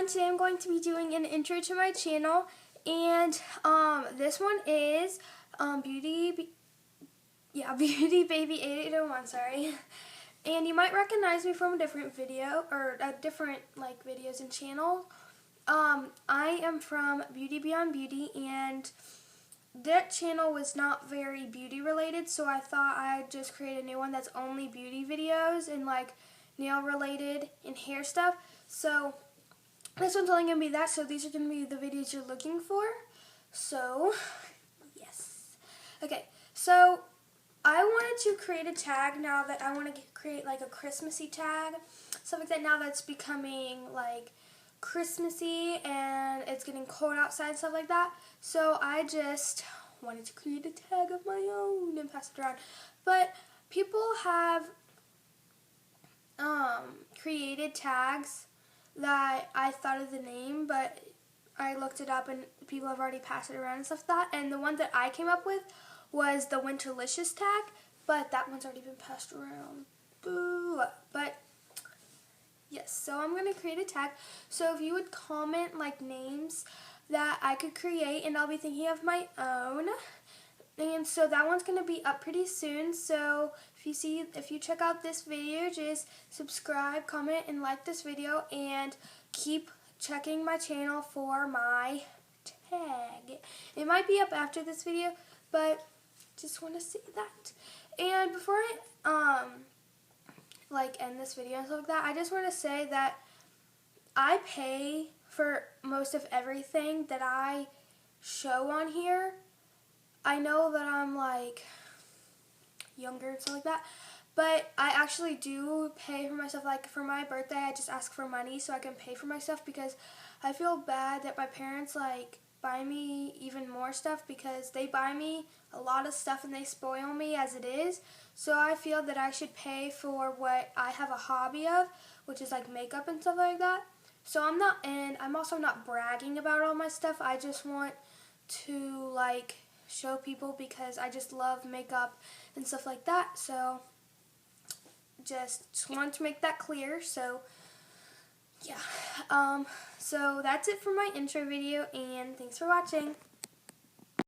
everyone, today I'm going to be doing an intro to my channel, and this one is Beauty Baby 8801, sorry. And you might recognize me from a different video, or a different videos and channel. I am from Beauty Beyond Beauty, and that channel was not very beauty related, so I thought I'd just create a new one that's only beauty videos and nail related and hair stuff. So this one's only going to be that, so these are going to be the videos you're looking for. So, yes. Okay, so I wanted to create a tag now that I want to create a Christmassy tag, stuff like that, now that's becoming Christmassy and it's getting cold outside, stuff like that. So I just wanted to create a tag of my own and pass it around. But people have created tags that I thought of the name, but I looked it up and people have already passed it around and stuff like that. And the one that I came up with was the Winterlicious tag, but that one's already been passed around. Boo! But yes, so I'm going to create a tag. So if you would comment names that I could create, and I'll be thinking of my own. And so that one's going to be up pretty soon. So if you check out this video, just subscribe, comment, and like this video, and keep checking my channel for my tag. It might be up after this video, but just want to say that. And before I end this video and stuff like that, I just want to say that I pay for most of everything that I show on here. I know that I'm younger and stuff like that, but I actually do pay for myself. For my birthday, I just ask for money so I can pay for myself, because I feel bad that my parents buy me even more stuff, because they buy me a lot of stuff and they spoil me as it is. So I feel that I should pay for what I have a hobby of, which is makeup and stuff like that. So I'm also not bragging about all my stuff. I just want to show people, because I just love makeup and stuff like that. So just wanted to make that clear. So yeah, so that's it for my intro video, and thanks for watching.